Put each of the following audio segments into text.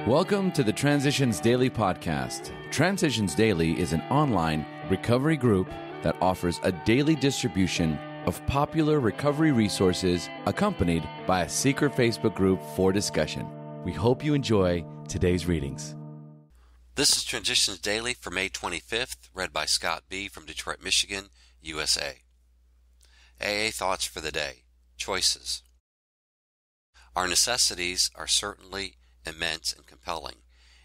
Welcome to the Transitions Daily podcast. Transitions Daily is an online recovery group that offers a daily distribution of popular recovery resources accompanied by a secret Facebook group for discussion. We hope you enjoy today's readings. This is Transitions Daily for May 25th, read by Scott B. from Detroit, Michigan, USA. AA Thoughts for the Day. Choices. Our necessities are certainly immense and compelling.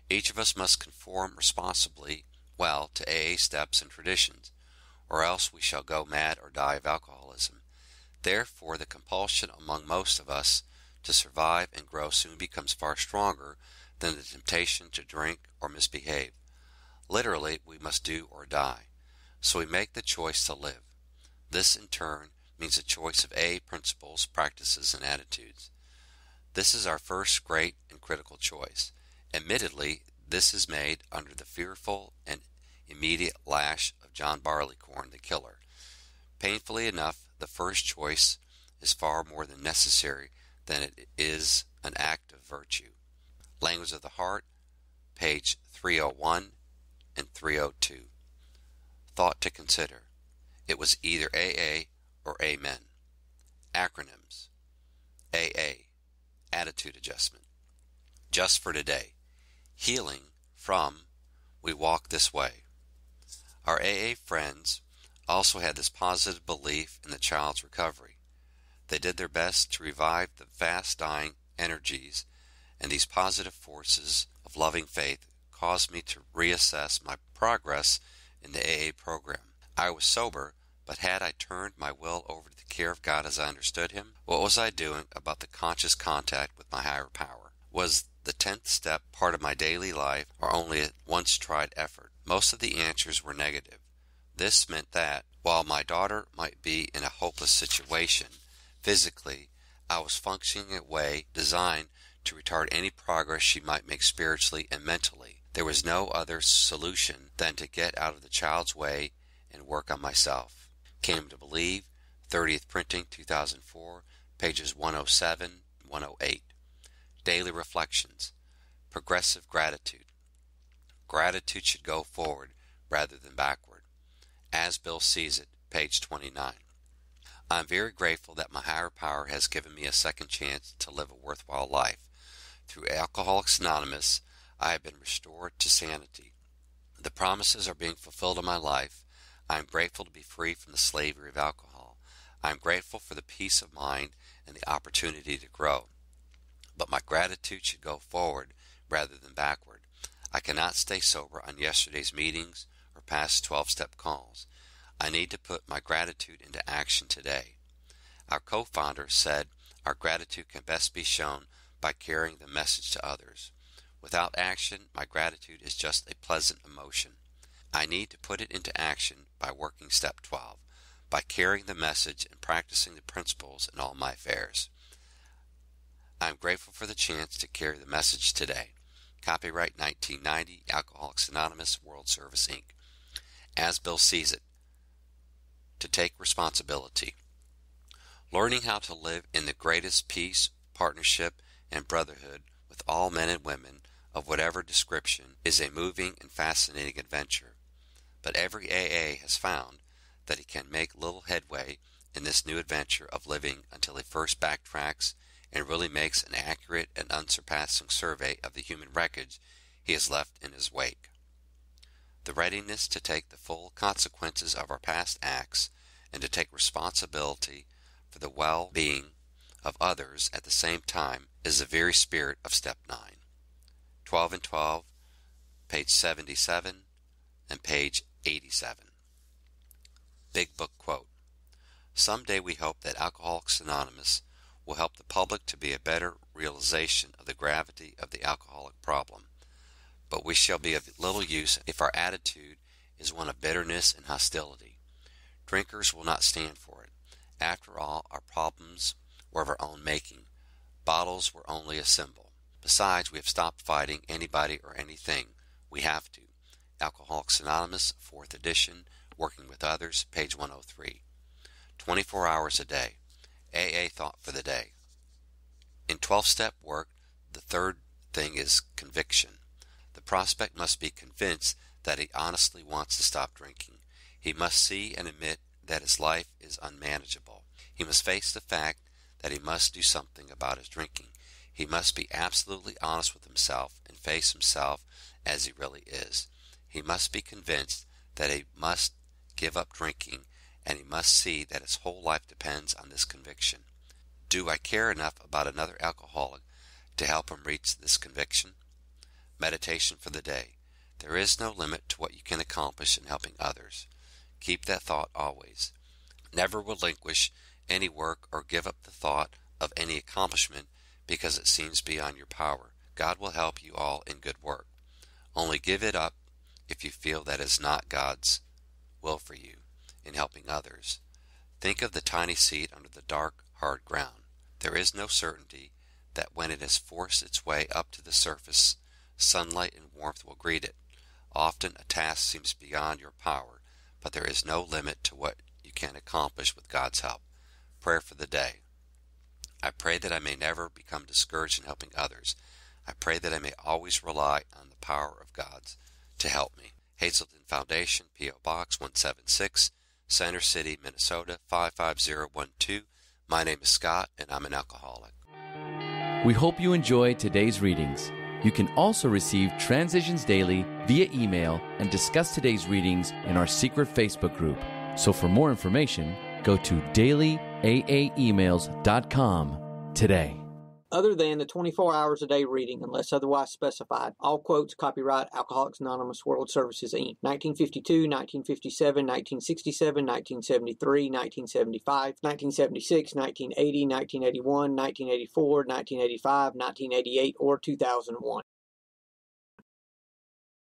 Each of us must conform responsibly well to AA steps and traditions, or else we shall go mad or die of alcoholism. Therefore, the compulsion among most of us to survive and grow soon becomes far stronger than the temptation to drink or misbehave. Literally, we must do or die. So we make the choice to live. This, in turn, means a choice of AA principles, practices, and attitudes. This is our first great and critical choice. Admittedly, this is made under the fearful and immediate lash of John Barleycorn, the killer. Painfully enough, the first choice is far more than necessary than it is an act of virtue. Language of the Heart, page 301 and 302. Thought to consider. It was either AA or Amen. Acronyms. AA. Attitude adjustment. Just for today. Healing from We Walk This Way. Our AA friends also had this positive belief in the child's recovery. They did their best to revive the fast-dying energies, and these positive forces of loving faith caused me to reassess my progress in the AA program. I was sober, but had I turned my will over to the care of God as I understood Him? What was I doing about the conscious contact with my higher power? Was the 10th step part of my daily life, or only a once-tried effort? Most of the answers were negative. This meant that, while my daughter might be in a hopeless situation, physically, I was functioning in a way designed to retard any progress she might make spiritually and mentally. There was no other solution than to get out of the child's way and work on myself. Came to Believe, 30th Printing, 2004, pages 107, 108. Daily Reflections. Progressive Gratitude. Gratitude should go forward rather than backward. As Bill Sees It, page 29. I am very grateful that my higher power has given me a second chance to live a worthwhile life. Through Alcoholics Anonymous, I have been restored to sanity. The promises are being fulfilled in my life. I am grateful to be free from the slavery of alcohol. I am grateful for the peace of mind and the opportunity to grow. But my gratitude should go forward rather than backward. I cannot stay sober on yesterday's meetings or past 12-step calls. I need to put my gratitude into action today. Our co-founder said our gratitude can best be shown by carrying the message to others. Without action, my gratitude is just a pleasant emotion. I need to put it into action by working step 12, by carrying the message and practicing the principles in all my affairs. I am grateful for the chance to carry the message today. Copyright 1990, Alcoholics Anonymous, World Service, Inc. As Bill Sees It. To take responsibility. Learning how to live in the greatest peace, partnership, and brotherhood with all men and women of whatever description is a moving and fascinating adventure. But every AA has found that he can make little headway in this new adventure of living until he first backtracks and really makes an accurate and unsurpassing survey of the human wreckage he has left in his wake. The readiness to take the full consequences of our past acts and to take responsibility for the well-being of others at the same time is the very spirit of Step 9. 12 and 12, page 77 and page 87. Big Book Quote. Someday we hope that Alcoholics Anonymous will help the public to be a better realization of the gravity of the alcoholic problem. But we shall be of little use if our attitude is one of bitterness and hostility. Drinkers will not stand for it. After all, our problems were of our own making. Bottles were only a symbol. Besides, we have stopped fighting anybody or anything. We have to. Alcoholics Anonymous, 4th edition, Working with Others, page 103. 24 hours a day. AA Thought for the Day. In 12-step work, the third thing is conviction. The prospect must be convinced that he honestly wants to stop drinking. He must see and admit that his life is unmanageable. He must face the fact that he must do something about his drinking. He must be absolutely honest with himself and face himself as he really is. He must be convinced that he must give up drinking, and he must see that his whole life depends on this conviction. Do I care enough about another alcoholic to help him reach this conviction? Meditation for the day. There is no limit to what you can accomplish in helping others. Keep that thought always. Never relinquish any work or give up the thought of any accomplishment because it seems beyond your power. God will help you all in good work. Only give it up if you feel that is not God's will for you in helping others. Think of the tiny seed under the dark, hard ground. There is no certainty that when it has forced its way up to the surface, sunlight and warmth will greet it. Often a task seems beyond your power, but there is no limit to what you can accomplish with God's help. Prayer for the day. I pray that I may never become discouraged in helping others. I pray that I may always rely on the power of God to help me. Hazelton Foundation, P.O. Box 176, Center City, Minnesota 55012. My name is Scott, and I'm an alcoholic. We hope you enjoyed today's readings. You can also receive Transitions Daily via email and discuss today's readings in our secret Facebook group. So for more information, go to dailyaaemails.com today. Other than the 24 hours a day reading, unless otherwise specified, all quotes copyright Alcoholics Anonymous World Services, Inc. 1952, 1957, 1967, 1973, 1975, 1976, 1980, 1981, 1984, 1985, 1988, or 2001.